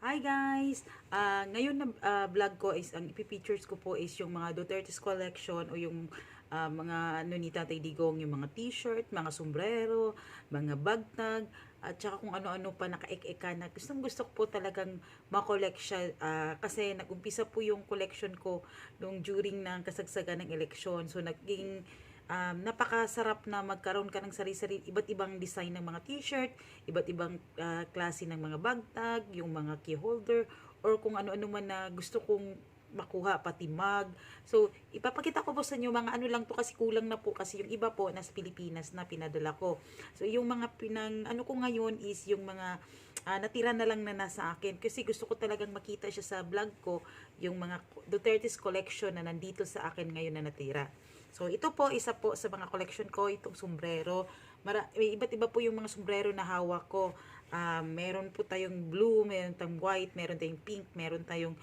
Hi guys! Ngayon na vlog ko is, ang ipipictures ko po is yung mga Duterte's collection o yung mga ano ni Tatay Digong, yung mga t-shirt, mga sombrero, mga bagtag, at saka kung ano-ano pa naka-ek-eka na gustong gusto ko po talagang makollect siya kasi nag-umpisa po yung collection ko nung during ng kasagsagan ng eleksyon. So naging napakasarap na magkaroon ka ng sari-sari, iba't ibang design ng mga t-shirt, iba't ibang klase ng mga bag tag, yung mga key holder, or kung ano-ano man na gusto kong makuha, pati mug. So, ipapakita ko po sa inyo, mga ano lang to kasi kulang na po kasi yung iba po nasa Pilipinas na pinadala ko. So, yung mga ano ko ngayon is yung mga natira na lang na nasa akin kasi gusto ko talagang makita siya sa vlog ko, yung mga Duterte's collection na nandito sa akin ngayon na natira. So, ito po, isa po sa mga collection ko, itong sombrero. May iba't iba po yung mga sombrero na hawak ko. Meron po tayong blue, meron tayong white, meron tayong pink, meron tayong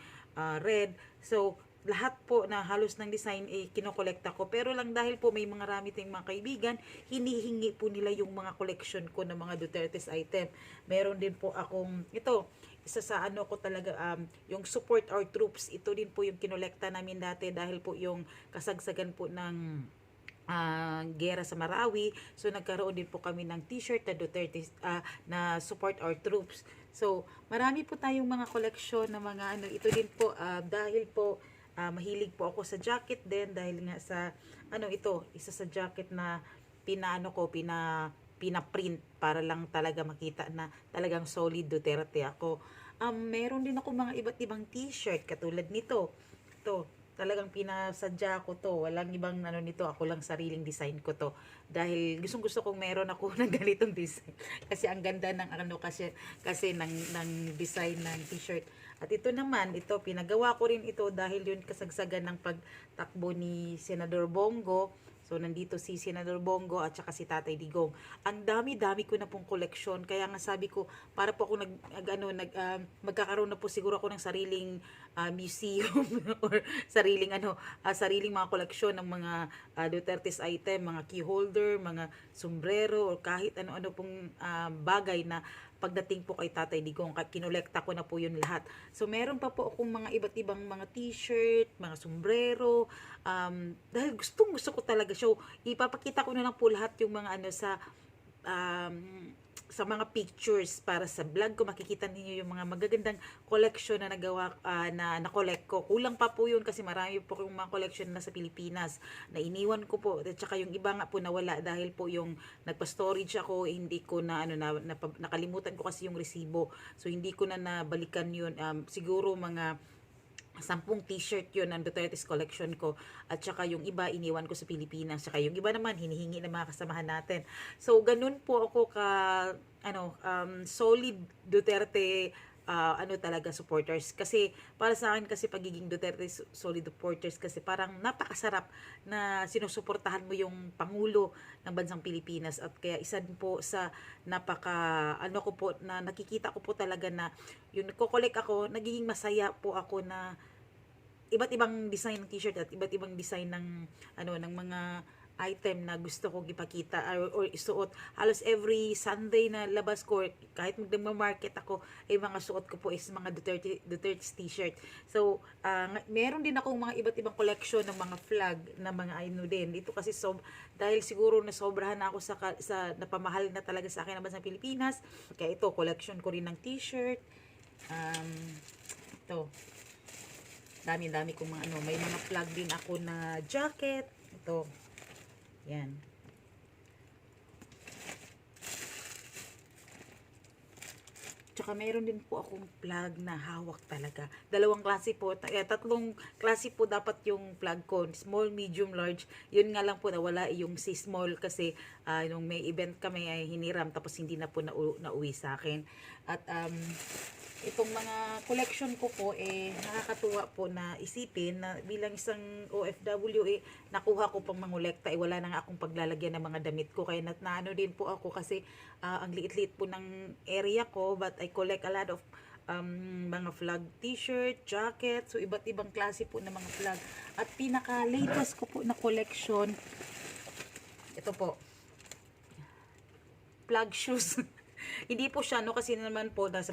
red. So, lahat po na halos ng design kinokolekta ko. Pero lang dahil po may mga rami tayong mga kaibigan, hinihingi po nila yung mga collection ko ng mga Duterte's item. Meron din po akong, ito, isa sa ano ko talaga, yung support our troops. Ito din po yung kinolekta namin dati dahil po yung kasagsagan po ng gera sa Marawi. So nagkaroon din po kami ng t-shirt na Duterte na support our troops. So marami po tayong mga koleksyon na mga ano. Ito din po dahil po mahilig po ako sa jacket din dahil nga sa ano ito, isa sa jacket na pinaprint para lang talaga makita na talagang solid Duterte ako. Meron din ako mga iba't ibang t-shirt katulad nito. Ito, talagang pinasadya ko to. Walang ibang ano nito, ako lang sariling design ko to. Dahil gustong-gusto kong meron ako ng ganitong design. Kasi ang ganda ng ano kasi ng design ng t-shirt. At ito naman, ito pinagawa ko rin ito dahil yun kasagsagan ng pagtakbo ni Senador Bongo. So, nandito si Senador Bongo at saka si Tatay Digong. Ang dami-dami ko na pong koleksyon. Kaya nga sabi ko, para po ako magkakaroon na po siguro ako ng sariling museum or sariling mga koleksyon ng mga Duterte's item, mga key holder, mga sombrero, or kahit ano-ano pong bagay na pagdating po kay Tatay Digong, kinolekta ko na po yun lahat. So, meron pa po akong mga iba't ibang mga t-shirt, mga sombrero, dahil gusto ko talaga. So, ipapakita ko na lang po lahat yung mga ano sa mga pictures para sa vlog ko. Makikita niyo yung mga magagandang collection na nagawa na-collect ko. Kulang pa po yun kasi marami po yung mga collection na sa Pilipinas na iniwan ko po, at saka yung iba nga po nawala dahil po yung nagpa-storage ako, hindi ko na nakalimutan ko kasi yung resibo, so hindi ko na nabalikan yun. Siguro mga 10 t-shirt yun ng Duterte's collection ko, at saka yung iba iniwan ko sa Pilipinas, saka yung iba naman hinihingi ng mga kasamahan natin. So ganun po ako solid Duterte talaga supporters. Kasi para sa akin kasi pagiging Duterte solid supporters kasi parang napakasarap na sinusuportahan mo yung Pangulo ng bansang Pilipinas. At kaya isa din po sa ko po na nakikita ko po talaga na yung nagko-collect ako, nagiging masaya po ako na iba't ibang design ng t-shirt at iba't ibang design ng mga item na gusto kong ipakita or isuot. Halos every Sunday na labas ko, kahit magma-market ako, mga suot ko po is mga Duterte's t-shirt. So, meron din akong mga iba't ibang collection ng mga flag na mga din. Dito kasi dahil siguro nasobrahan na ako sa napamahal na talaga sa akin ang bansang Pilipinas. Kaya ito, collection ko rin ng t-shirt. Ito. Dami-dami kong mga may mga flag din ako na jacket. Ito. Yan. Tsaka meron din po akong plug na hawak talaga. Dalawang klase po, tatlong klase po dapat yung plug ko. Small, medium, large. Yun nga lang po nawala yung si small kasi nung may event kami ay hiniram tapos hindi na po nauwi sa akin. At itong mga collection ko po nakakatuwa po na isipin na bilang isang OFW nakuha ko pang mangolekta, wala na nga akong paglalagyan ng mga damit ko, kaya naano din po ako kasi ang liit-liit po ng area ko, but I collect a lot of mga flag t-shirt, jacket, so iba't ibang klase po ng mga flag. At pinaka latest ko po na collection, ito po, flag shoes. Hindi po siya, no, kasi naman po, nasa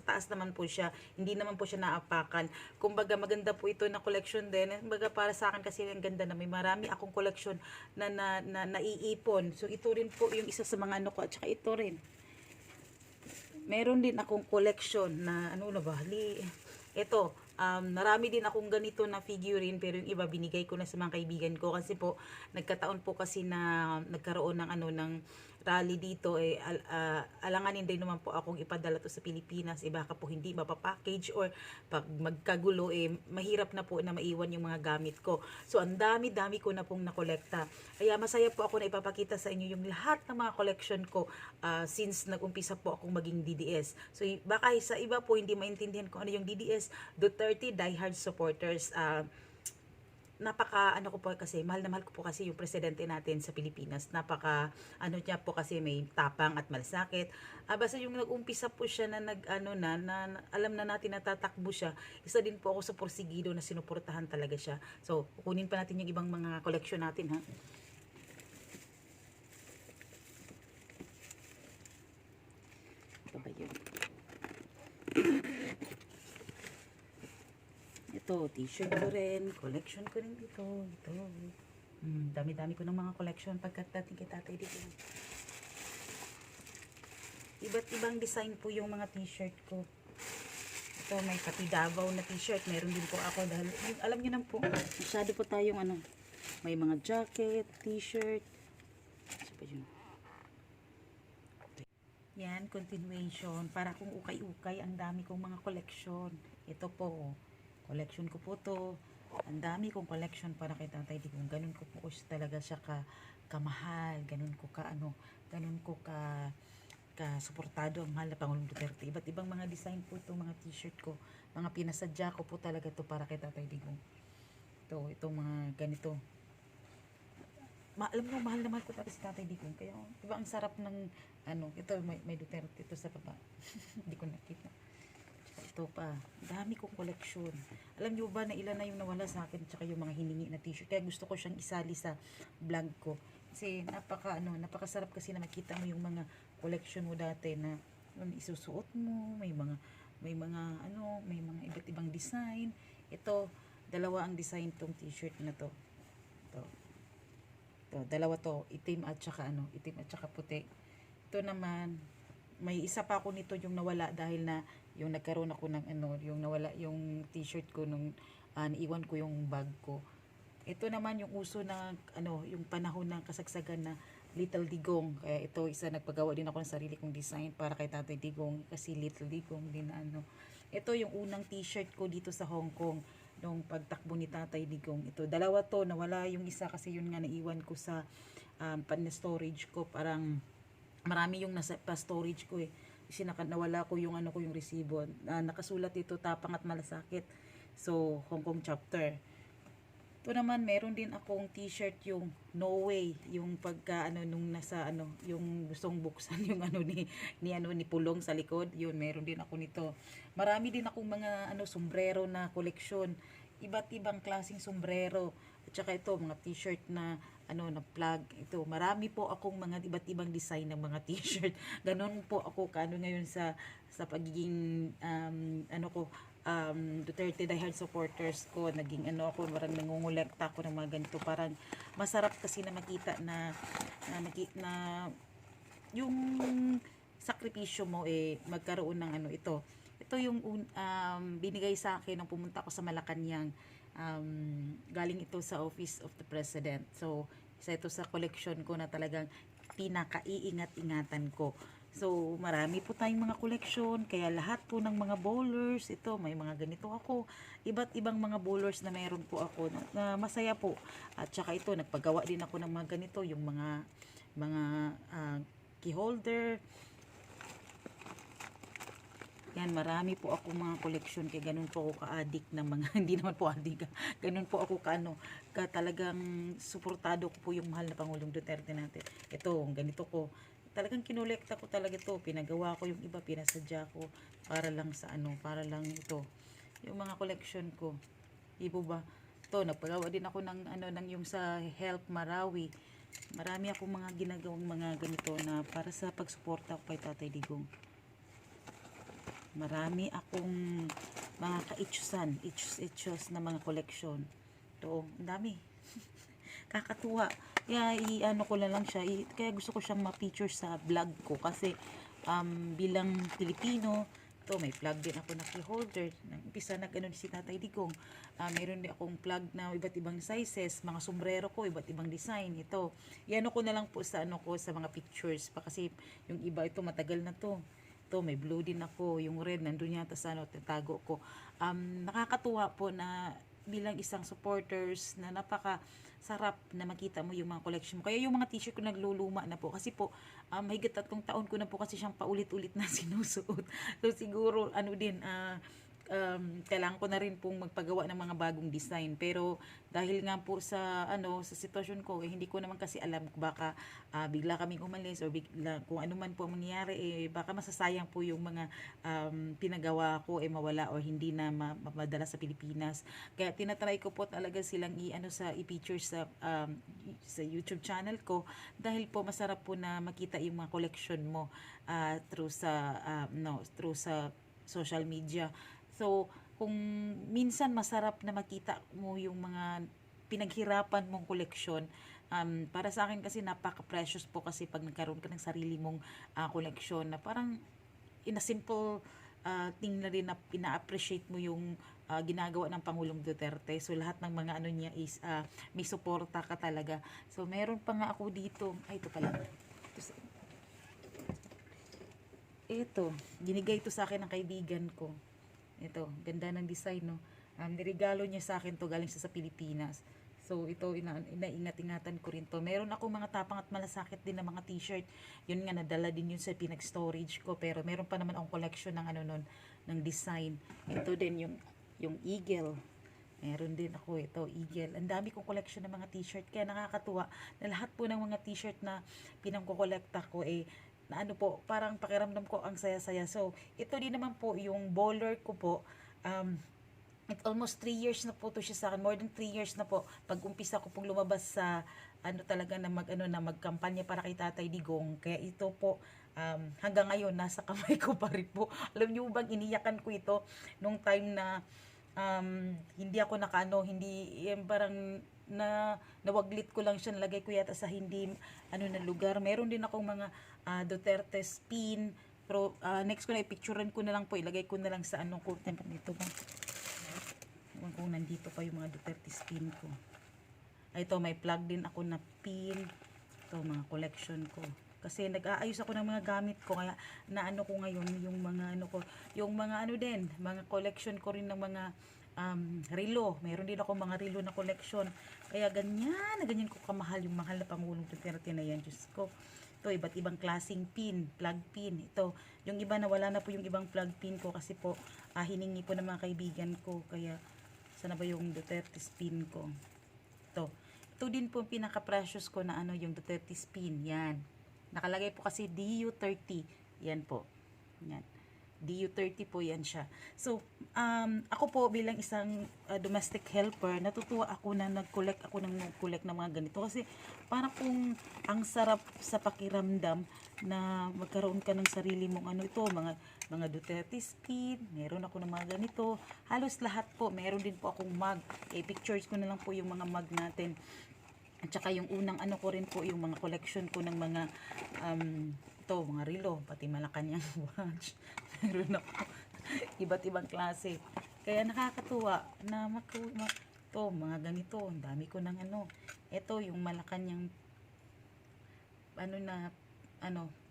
taas naman po siya, hindi naman po siya naapakan. Kumbaga, maganda po ito na collection din. Kumbaga, para sa akin kasi ang ganda na may marami akong collection na naiipon. So, ito rin po yung isa sa mga ano ko, at saka ito rin. Meron din akong collection na, ano na ba, ito, marami din akong ganito na figurine, pero yung iba binigay ko na sa mga kaibigan ko kasi po nagkataon po kasi na nagkaroon ng ano ng rally dito, alanganin din naman po akong ipadala to sa Pilipinas, baka po hindi mapapackage, or pag magkagulo mahirap na po na maiwan yung mga gamit ko. So ang dami-dami ko na pong nakolekta. Kaya masaya po ako na ipapakita sa inyo yung lahat ng mga collection ko since nag-umpisa po akong maging DDS. So baka sa iba po hindi maintindihan kung ano yung DDS, Duterte diehard supporters. Napaka ano ko po kasi, mahal na mahal ko po kasi yung presidente natin sa Pilipinas. Napaka ano niya po kasi, may tapang at malasakit. Basta yung nag-umpisa po siya na alam na natin na tatakbo siya, isa din po ako sa porsigido na sinuportahan talaga siya. So kukunin pa natin yung ibang mga collection natin, ha. Ito ba yun? Ito, t-shirt ko rin, collection ko rin dito. Ito. Dami-dami ko ng mga collection pagkatating kay tatay dito. Iba't ibang design po yung mga t-shirt ko. Ito, may pati Davao na t-shirt. Meron din po ako dahil, alam niyo naman po, masyado po tayong ano, may mga jacket, t-shirt. Ano pa yun? Yan, continuation. Para kung ukay-ukay, ang dami kong mga collection. Ito po, collection ko po to. Ang dami kong collection para kay Tatay Digong. Ganun ko po talaga siya kamahal. Ganun ko suportado ang mahal na Pangulong Duterte. Iba't ibang mga design po to, mga t-shirt ko. Mga pinasadya ko po talaga to para kay Tatay Digong. Itong mga ganito. Alam mo, mahal na mahal ko talaga si Tatay Digong. Kaya, diba ang sarap ng, ito, may Duterte ito sa baba. Hindi ko nakita. Ito pa, dami kong koleksyon. Alam niyo ba na ilan na yung nawala sa akin, tsaka yung mga hiningi na t-shirt. Kaya gusto ko siyang isali sa vlog ko. Kasi napakasarap kasi na makita mo yung mga koleksyon mo dati na isusuot mo, may mga iba't ibang design. Ito, dalawa ang design tong t-shirt na to. Dalawa to, itim at saka puti. Ito naman, may isa pa ako nito yung nawala dahil na yung nagkaroon ako ng yung nawala yung t-shirt ko nung naiwan ko yung bag ko. Ito naman yung uso na yung panahon ng kasagsagan na Little Digong. Kaya ito, isa nagpagawa din ako ng sarili kong design para kay Tatay Digong kasi Little Digong din Ito yung unang t-shirt ko dito sa Hong Kong nung pagtakbo ni Tatay Digong. Ito, dalawa to, nawala yung isa kasi yun nga naiwan ko sa pan-storage ko. Parang marami yung nasa pa-storage ko kasi nawala ko yung yung resibo. Nakasulat dito, tapang at malasakit. So, Hong Kong chapter. Ito naman, meron din akong t-shirt yung No Way, yung pagka nung nasa yung gustong buksan yung ni Pulong sa likod, yun meron din ako nito. Marami din akong mga sombrero na koleksyon. Iba't ibang klaseng sombrero. At saka ito, mga t-shirt na na plug. Ito, marami po akong mga iba't ibang design ng mga t-shirt. Ganon po ako ngayon sa pagiging Duterte diehard supporters ko. Naging ako, parang nangungulekta ako ng mga ganito. Parang masarap kasi na makita na yung sakripisyo mo magkaroon ng ito. Ito yung binigay sa akin nung pumunta ako sa Malacanang. Galing ito sa Office of the President. So, isa ito sa collection ko na talagang pinaka-iingat-ingatan ko. So, marami po tayong mga collection. Kaya lahat po ng mga bowlers, ito, may mga ganito ako. Iba't ibang mga bowlers na meron po ako na masaya po. At saka ito, nagpagawa din ako ng mga ganito, yung mga key holder. Yan, marami po ako mga collection, kaya ganun po ako ka-addict ng mga, hindi naman po addict, ganun po ako talagang suportado ko po yung mahal na Pangulong Duterte natin. Ito, ganito ko, talagang kinolekta ko talaga ito, pinagawa ko yung iba, pinasadya ko, para lang ito, yung mga collection ko. Ibo ba? Ito, nagpagawa din ako ng yung sa Help Marawi. Marami akong mga ginagawang mga ganito na para sa pagsuporta ko kay Tatay Digong. Marami akong mga ka-itchusan, itchus na mga koleksyon. Ito, ang dami. Kakatuwa. Kaya i-ano ko na lang siya. Kaya gusto ko siyang ma-feature sa vlog ko kasi bilang Pilipino, to may plug din ako na key holder. Umpisa nag-ano si Tatay Digong. Meron din akong plug na iba't ibang sizes, mga sombrero ko, iba't ibang design. Ito, i-ano ko na lang po sa ano ko sa mga pictures pa kasi yung iba ito matagal na to. Ito, may blue din ako, yung red nandun yata sa ano, tatago ko. Nakakatuwa po na bilang isang supporters na napaka sarap na makita mo yung mga collection mo. Kaya yung mga t-shirt ko nagluluma na po kasi po mahigit 3 taon ko na po kasi siyang paulit-ulit na sinusuot. So siguro ano din kailangan ko na rin pong magpagawa ng mga bagong design. Pero dahil nga po sa ano sa sitwasyon ko, hindi ko naman kasi alam baka bigla kaming umalis or bigla kung ano man po mangyayari baka masasayang po yung mga pinagawa ko mawala or hindi na madala sa Pilipinas. Kaya tinatry ko po talaga silang i-ano sa i-feature sa YouTube channel ko dahil po masarap po na makita yung mga collection mo through sa social media. So, kung minsan masarap na makita mo yung mga pinaghirapan mong koleksyon, para sa akin kasi napaka-precious po kasi pag nagkaroon ka ng sarili mong koleksyon na parang in a simple thing na rin na ina-appreciate mo yung ginagawa ng Pangulong Duterte. So, lahat ng mga ano niya is may suporta ka talaga. So, meron pa nga ako dito. Ay, ito pala. Ito, ginigay ito sa akin ng kaibigan ko. Ito, ganda ng design, no? Niregalo niya sa akin to galing sa Pilipinas. So, ito, inaingat-ingatan ko rin to. Meron ako mga tapang at malasakit din na mga t-shirt. Yun nga, nadala din yun sa pinag-storage ko. Pero meron pa naman akong collection ng ano nun, ng design. Ito din, yung eagle. Meron din ako ito, eagle. Ang dami kong collection ng mga t-shirt. Kaya nakakatuwa na lahat po ng mga t-shirt na pinangkokolekta ko na ano po, parang pakiramdam ko ang saya-saya. So, ito din naman po, yung bowler ko po, it's almost 3 years na po to siya sa akin, more than 3 years na po, pag umpisa ko pong lumabas sa, ano talaga, na magkampanya para kay Tatay Digong. Kaya ito po, hanggang ngayon, nasa kamay ko pa rin po. Alam niyo bang, iniyakan ko ito, nung time na, hindi ako hindi, parang, nawaglit ko lang siya, nalagay ko yata sa hindi na lugar. Meron din akong mga Duterte spin, pero next ko na i-picturean ko na lang po, ilagay ko na lang sa ano ko, tempat nito ba kung nandito pa yung mga Duterte spin ko. Ito, may plug din ako na pin. Ito, mga collection ko kasi nag-aayos ako ng mga gamit ko, kaya naano ko ngayon yung mga yung mga din, mga collection ko rin ng mga relo. Meron din ako mga relo na collection. Kaya ganyan ko kamahal yung mahal na Pangulong Duterte na yan. Diyos ko. Ito, iba't ibang klaseng pin, plug pin. Ito, yung iba nawala na po yung ibang plug pin ko kasi po hiningi po ng mga kaibigan ko. Kaya, sana ba yung Duterte spin ko? Ito din po pinaka-precious ko na yung Duterte spin. Yan. Nakalagay po kasi DU30. Yan po. Yan. DU30 po yan siya. So, ako po bilang isang domestic helper, natutuwa ako na nag-collect ng mga ganito. Kasi para kung ang sarap sa pakiramdam na magkaroon ka ng sarili mong ito, mga Duterte spin, meron ako ng mga ganito. Halos lahat po, meron din po akong mug. Pictures ko na lang po yung mga mug natin. At saka yung unang ko rin po, yung mga collection ko ng mga mga relo, pati Malacanang watch. Meron ako iba't ibang klase. Kaya nakakatuwa na mga ganito. Ang dami ko ng ito yung Malacanang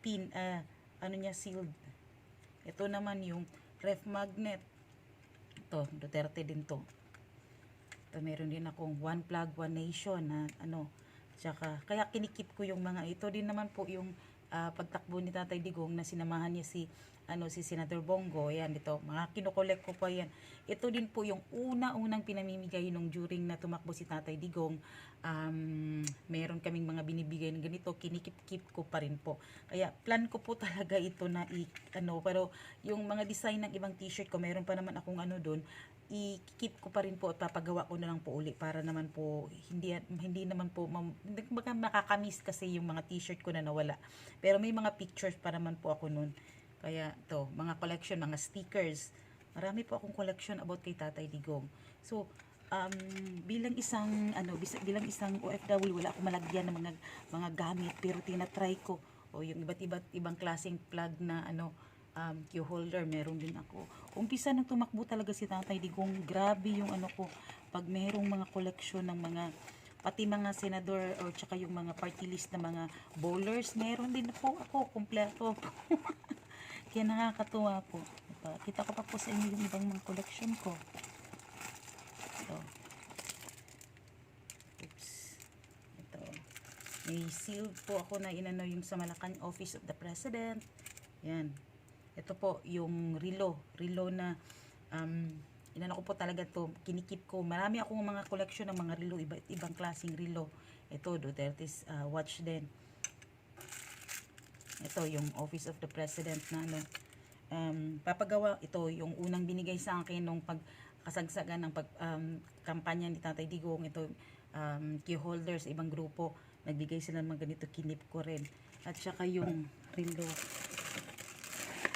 pin, niya sealed. Ito naman yung ref magnet. Ito, Duterte din to. Meron din akong one plug, one nation na tsaka, kaya kinikip ko yung mga ito din naman po yung pagtakbo ni Tatay Digong na sinamahan niya si si Senator Bongo. Yan, ito, mga kinokolek ko pa yan. Ito din po yung una-unang pinamimigay nung during na tumakbo si Tatay Digong. Meron kaming mga binibigay ng ganito, kinikip-kip ko pa rin po. Kaya plan ko po talaga ito na pero yung mga design ng ibang t-shirt ko, meron pa naman akong doon, i-keep ko pa rin po at papagawa ko na lang po uli para naman po hindi naman po makakamiss kasi yung mga t-shirt ko na nawala. Pero may mga pictures pa naman po ako noon. Kaya to, mga collection, mga stickers. Marami po akong collection about kay Tatay Digong. So, bilang isang OFW, wala akong malagyan ng mga gamit, pero tinatry ko. O yung iba't ibang klaseng plug na key holder, meron din ako. Umpisa nang tumakbo talaga si Tatay Digong, grabe yung pag merong mga collection ng mga, pati mga senador or tsaka yung mga party list na mga bowlers, meron din po ako, kumpleto. Kaya nakakatuwa po. Kita ko pa po sa inyo yung ibang mga collection ko. Ito. Oops. Ito. May sealed po ako na yung sa Malacan Office of the President. Yan. Ito po yung relo na ko po talaga to, kinikip ko. Marami akong mga collection ng mga relo, ibang klaseng relo. Ito, Duterte's watch din. Ito yung Office of the President na papagawa. Ito yung unang binigay sa akin nung pagkasagsagan ng kampanya ni Tatay Digong. Ito key holders, ibang grupo, nagbigay sila ng mga ganito, kinip ko rin. At saka yung relo,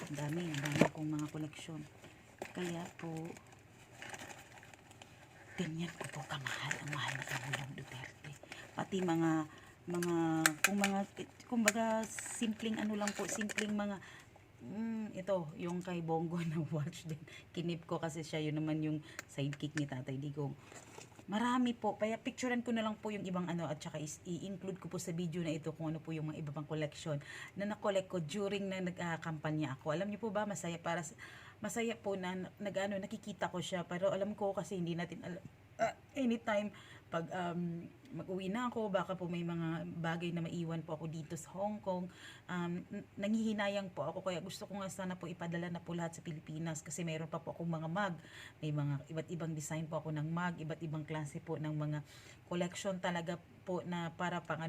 ang dami akong mga koleksyon. Kaya po, ganyan ko po kamahal ang mahal ni Pangulong Duterte. Pati kumbaga simpleng lang po, simpleng mga ito, yung kay Bongo na watch din. Kinip ko kasi siya, yun naman yung sidekick ni Tatay Digong. Marami po, kaya picturean ko na lang po yung ibang at saka i-include ko po sa video na ito kung ano po yung mga iba pang collection na na-collect ko during na nagkampanya ako. Alam niyo po ba, masaya po na nakikita ko siya, pero alam ko kasi hindi natin anytime pag mag-uwi na ako, baka po may mga bagay na maiwan po ako dito sa Hong Kong. Nanghihinayang po ako, kaya gusto ko nga sana po ipadala na po lahat sa Pilipinas kasi mayroon pa po akong mga mug. May mga iba't ibang design po ako ng mug, iba't ibang klase po ng mga collection talaga po na para pang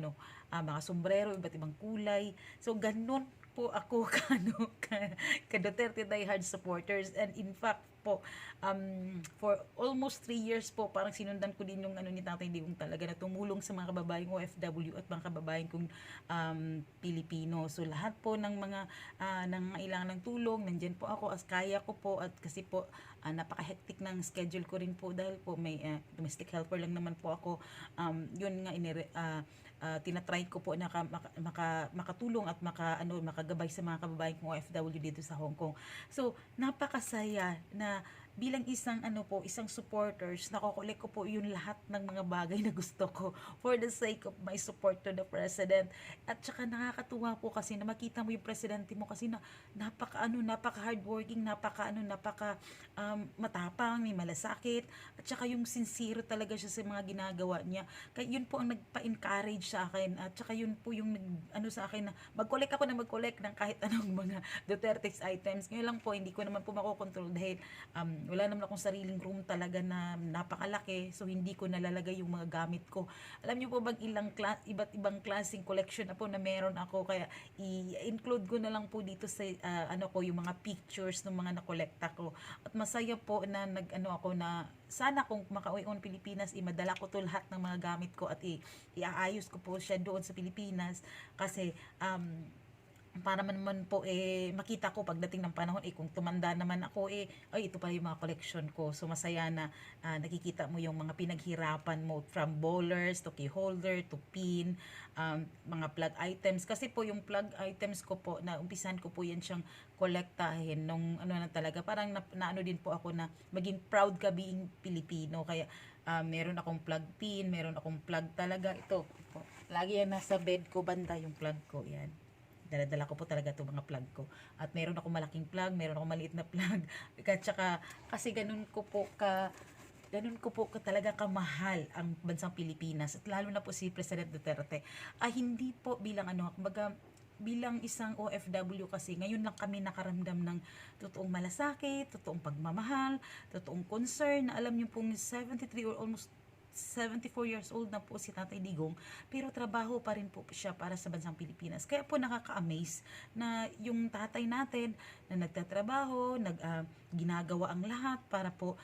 mga sombrero, iba't ibang kulay. So ganun po ako ka Duterte diehard supporters, and in fact po for almost 3 years po parang sinundan ko din yung ni Tatay Digong talaga na tumulong sa mga kababayang OFW at mga kababayan kong Pilipino. So lahat po ng mga nangangailangan ng tulong, nandiyan po ako as kaya ko po, at kasi po napaka-hectic ng schedule ko rin po dahil po may domestic helper lang naman po ako. Yun nga tinatry ko po na makatulong at makagabay sa mga kababayan kong OFW dito sa Hong Kong. So napakasaya na bilang isang supporters, nakokolek ko po yung lahat ng mga bagay na gusto ko for the sake of my support to the president. At saka nakakatuwa po kasi na makita mo yung presidente mo kasi napaka hardworking, napaka matapang, may malasakit, at saka yung sincere talaga siya sa mga ginagawa niya. Kaya yun po ang nagpa-encourage sa akin, at saka yun po yung sa akin na mag-collect ng kahit anong mga Duterte's items. Ngayon lang po, hindi ko naman po makokontrol dahil wala naman akong sariling room talaga na napakalaki, so hindi ko nalalagay yung mga gamit ko. Alam niyo po bang iba't ibang klaseng collection na po na meron ako, kaya i-include ko na lang po dito sa yung mga pictures ng mga nakolekta ko. At masaya po na ako na sana kung makauwi ko ng Pilipinas, madala ko to lahat ng mga gamit ko at iaayos ko po siya doon sa Pilipinas kasi para naman po makita ko pagdating ng panahon kung tumanda naman ako ito pa yung mga collection ko. So masaya na nakikita mo yung mga pinaghirapan mo, from bowlers to key holder to pin, mga plug items, kasi po yung plug items ko po na umpisan ko po yan siyang kolektahin nung na talaga parang naano din po ako na maging proud ka being Pilipino. Kaya meron akong plug pin, meron akong plug talaga ito po. Lagi yan nasa bed ko banda yung plug ko yan. Dala-dala ko po talaga itong mga plug ko. At meron akong malaking plug, meron akong maliit na plug. At saka, kasi ganun ko po talaga kamahal ang bansang Pilipinas. At lalo na po si President Duterte. Hindi po bilang kumbaga, bilang isang OFW kasi ngayon lang kami nakaramdam ng totoong malasakit, totoong pagmamahal, totoong concern na alam niyo pong 73 or almost 74 years old na po si Tatay Digong, pero trabaho pa rin po siya para sa bansang Pilipinas. Kaya po nakaka-amaze na yung tatay natin na nagtatrabaho, ginagawa ang lahat para po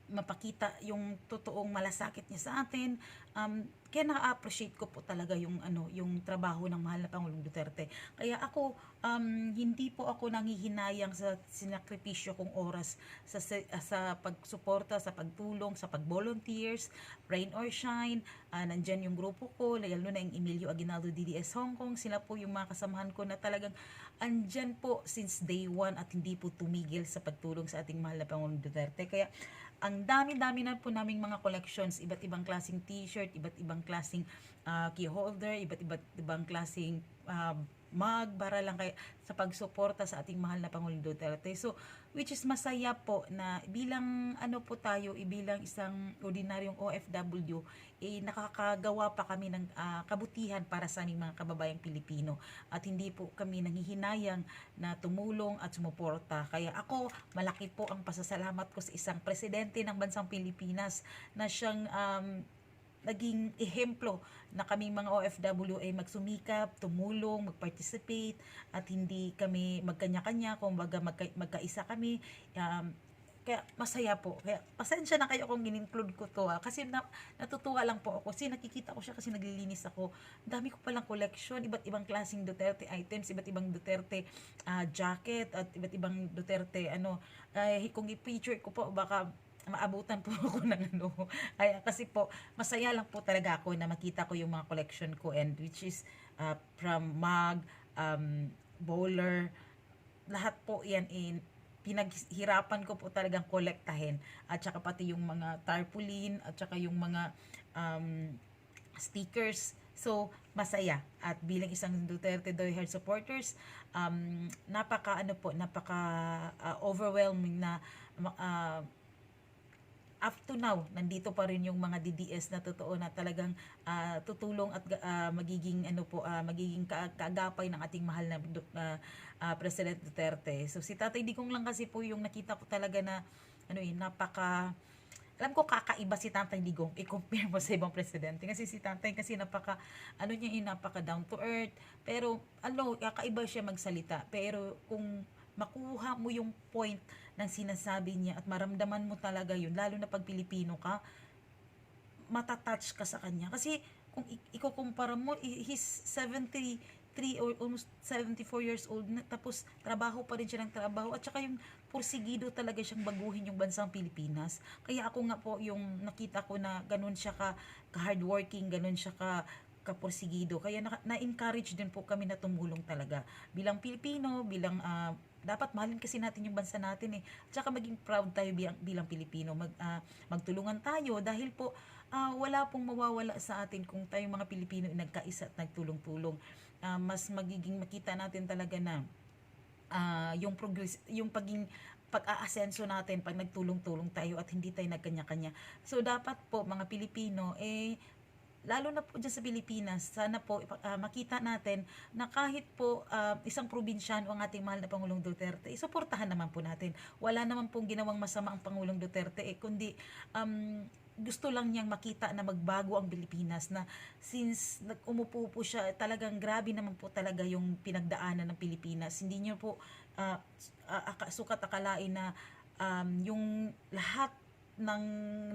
mapakita yung totoong malasakit niya sa atin. Kaya na-appreciate ko po talaga yung yung trabaho ng mahal na Pangulong Duterte. Kaya ako hindi po ako nanghihinayang sa sinakripisyo kong oras sa pagsuporta, sa pagtulong, sa pag-volunteers, rain or shine. Nandyan yung grupo ko, lalo na yung Emilio Aguinaldo DDS Hong Kong. Sila po yung mga kasamahan ko na talagang andyan po since day one at hindi po tumigil sa pagtulong sa ating mahal na Pangulong Duterte. Kaya ang dami-dami na po naming mga collections, iba't ibang klaseng t-shirt, iba't ibang klaseng key holder, iba't ibang klaseng mug para lang sa pagsuporta sa ating mahal na Pangulong Duterte. So, which is masaya po na bilang po tayo, bilang isang ordinaryong OFW, nakakagawa pa kami ng kabutihan para sa aming mga kababayang Pilipino at hindi po kami nanghihinayang na tumulong at sumuporta. Kaya ako, malaki po ang pasasalamat ko sa isang presidente ng bansang Pilipinas na siyang naging ehemplo na kaming mga OFW ay magsumikap, tumulong, mag-participate at hindi kami magkanya-kanya, kumbaga magkaisa kami. Kaya masaya po. Kaya pasensya na kayo kung in-include ko to kasi natutuwa lang po ako. Kasi nakikita ko siya kasi naglilinis ako. Dami ko palang collection, iba't ibang klaseng Duterte items, iba't ibang Duterte jacket at iba't ibang Duterte kung i-feature ko po baka maabutan po ako ng kasi po masaya lang po talaga ako na makita ko yung mga collection ko and which is from mug, bowler, lahat po yan pinaghirapan ko po talagang kolektahin at saka pati yung mga tarpaulin at saka yung mga stickers. So masaya at bilang isang Duterte diehard supporters napaka overwhelming na up to now, nandito pa rin yung mga DDS na totoo na talagang tutulong at magiging kaagapay ng ating mahal na President Duterte. So si Tatay Digong lang kasi po yung nakita ko talaga na alam ko kakaiba si Tatay Digong i-compare mo sa ibang presidente kasi si Tatay kasi napaka down to earth pero kakaiba siya magsalita pero kung makuha mo yung point ng sinasabi niya at maramdaman mo talaga yun, lalo na pag Pilipino ka, matatouch ka sa kanya. Kasi kung ikukumpara mo, he's 73 or almost 74 years old na, tapos trabaho pa rin siya ng trabaho at saka yung porsigido talaga siyang baguhin yung bansang Pilipinas. Kaya ako nga po yung nakita ko na ganun siya ka hardworking, ganun siya kaporsigido. Kaya na-encourage din po kami na tumulong talaga. Bilang Pilipino, dapat mahalin kasi natin yung bansa natin At saka maging proud tayo bilang Pilipino. Magtulungan tayo dahil po wala pong mawawala sa atin kung tayong mga Pilipino nagkaisa at nagtulong-tulong. Mas magiging makita natin talaga na yung progress, yung pag-aasenso natin pag nagtulong-tulong tayo at hindi tayo nagkanya-kanya. So dapat po mga Pilipino lalo na po dyan sa Pilipinas, sana po makita natin na kahit po isang probinsyano ang ating mahal na Pangulong Duterte, isuportahan naman po natin. Wala naman pong ginawang masama ang Pangulong Duterte, kundi gusto lang niyang makita na magbago ang Pilipinas na since umupo po siya, talagang grabe naman po talaga yung pinagdaanan ng Pilipinas. Hindi niyo po sukat akalain na yung lahat ng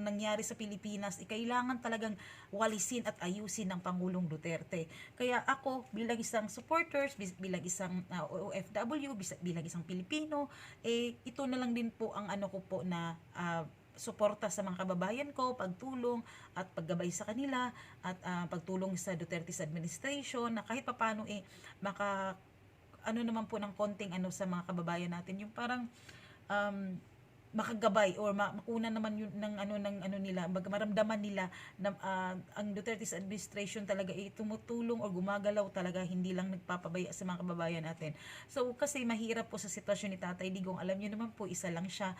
nangyari sa Pilipinas, kailangan talagang walisin at ayusin ng Pangulong Duterte. Kaya ako, bilang isang supporters, bilang isang OFW, bilang isang Pilipino, ito na lang din po ang ko po na suporta sa mga kababayan ko, pagtulong at paggabay sa kanila at pagtulong sa Duterte's administration na kahit papaano naman po ng konting sa mga kababayan natin, yung parang makagabay or makuna naman yun ng nila, maramdaman nila na ang Duterte's administration talaga tumutulong o gumagalaw talaga, hindi lang nagpapabaya sa mga kababayan natin. So kasi mahirap po sa sitwasyon ni Tatay Digong, alam niyo naman po isa lang siya,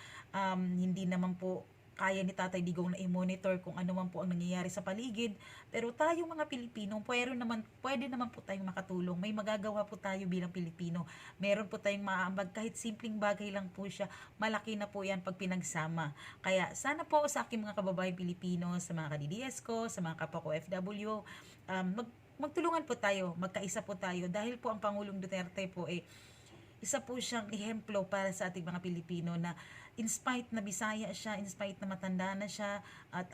hindi naman po kaya ni Tatay Digong na i-monitor kung ano man po ang nangyayari sa paligid. Pero tayong mga Pilipino, pwede naman po tayong makatulong. May magagawa po tayo bilang Pilipino. Meron po tayong maaambag, kahit simpleng bagay lang po siya, malaki na po yan pag pinagsama. Kaya sana po sa aking mga kababayan Pilipino, sa mga ka-DDS ko, sa mga kapwa ko FW, magtulungan po tayo, magkaisa po tayo, dahil po ang Pangulong Duterte po isa po siyang ehemplo para sa ating mga Pilipino na in spite na Bisaya siya, in spite na matanda na siya, at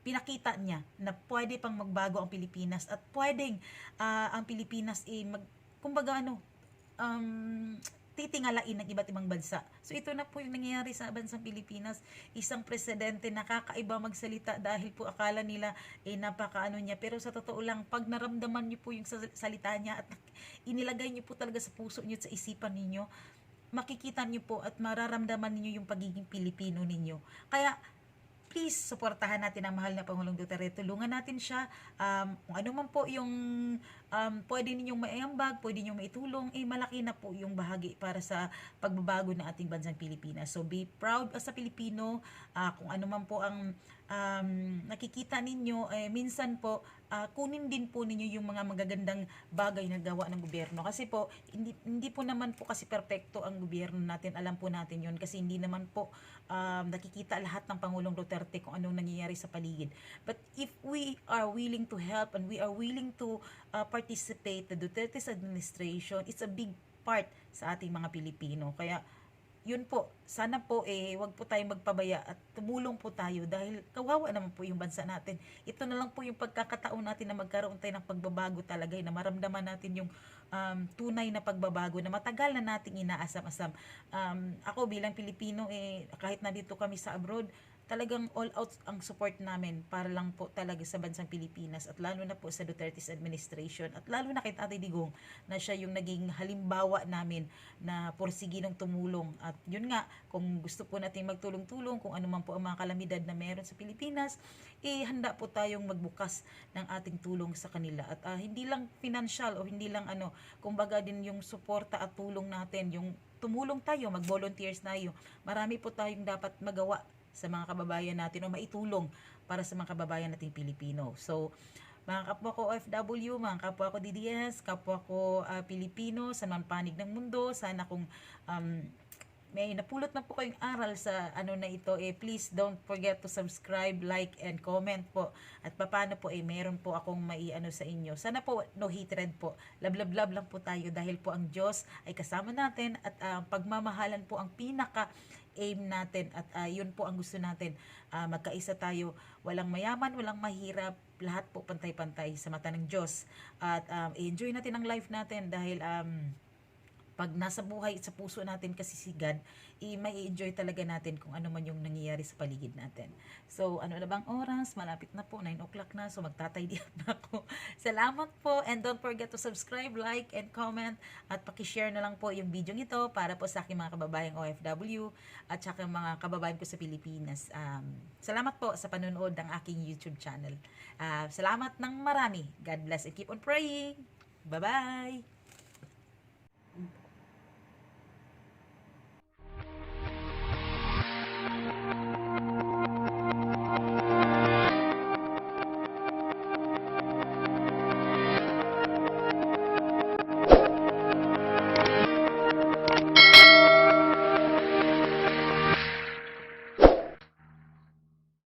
pinakita niya na pwede pang magbago ang Pilipinas, at pwedeng ang Pilipinas kumbaga titingalain ng iba't ibang bansa. So ito na po yung nangyayari sa bansang Pilipinas. Isang presidente na kakaiba magsalita dahil po akala nila napakaano niya. Pero sa totoo lang, pag naramdaman niyo po yung salita niya at inilagay niyo po talaga sa puso niyo at sa isipan ninyo, makikita niyo po at mararamdaman niyo yung pagiging Pilipino ninyo. Kaya please, suportahan natin ang mahal na Pangulong Duterte. Tulungan natin siya. Kung ano man po yung pwede ninyong maiambag, pwede ninyong maitulong, malaki na po yung bahagi para sa pagbabago ng ating bansang Pilipinas. So, be proud as a Pilipino. Kung ano man po ang nakikita ninyo, minsan po, kunin din po ninyo yung mga magagandang bagay na gawa ng gobyerno. Kasi po, hindi po naman po kasi perpekto ang gobyerno natin. Alam po natin yun. Kasi hindi naman po nakikita lahat ng Pangulong Duterte kung anong nangyayari sa paligid. But if we are willing to help and we are willing to participate, the Duterte's administration, it's a big part sa ating mga Pilipino. Kaya yun po, sana po wag po tayong magpabaya at tumulong po tayo dahil kawawa naman po yung bansa natin. Ito na lang po yung pagkakataon natin na magkaroon tayo ng pagbabago talaga, na maramdaman natin yung tunay na pagbabago na matagal na nating inaasam-asam. Ako bilang Pilipino, kahit nandito kami sa abroad, talagang all out ang support namin para lang po talaga sa bansang Pilipinas, at lalo na po sa Duterte's administration, at lalo na kay Tatay Digong na siya yung naging halimbawa namin na porsige ng tumulong. At yun nga, kung gusto po natin magtulong-tulong kung ano man po ang mga kalamidad na meron sa Pilipinas, handa po tayong magbukas ng ating tulong sa kanila. At hindi lang financial o hindi lang kumbaga din yung suporta at tulong natin, yung tumulong tayo, mag-volunteers tayo. Marami po tayong dapat magawa sa mga kababayan natin o maitulong para sa mga kababayan nating Pilipino. So, mga kapwa ko OFW, mga kapwa ko DDS, kapwa ko Pilipino sa panig ng mundo, sana kung may napulot na po kayong aral sa na ito, please don't forget to subscribe, like, and comment po. At paano po meron po akong sa inyo. Sana po no hatred po. Love, love, love lang po tayo dahil po ang Diyos ay kasama natin, at pagmamahalan po ang pinaka aim natin, at yun po ang gusto natin. Magkaisa tayo, walang mayaman, walang mahirap, lahat po pantay-pantay sa mata ng Diyos. At enjoy natin ang life natin dahil pag nasa buhay, sa puso natin kasi si God, may enjoy talaga natin kung ano man yung nangyayari sa paligid natin. So, ano na bang oras? Malapit na po, 9 o'clock na, so magtatay na ako. Salamat po, and don't forget to subscribe, like, and comment, at pakishare na lang po yung video ito para po sa aking mga kababayang OFW at saka mga kababayan ko sa Pilipinas. Salamat po sa panonood ng aking YouTube channel. Salamat ng marami. God bless and keep on praying. Bye-bye!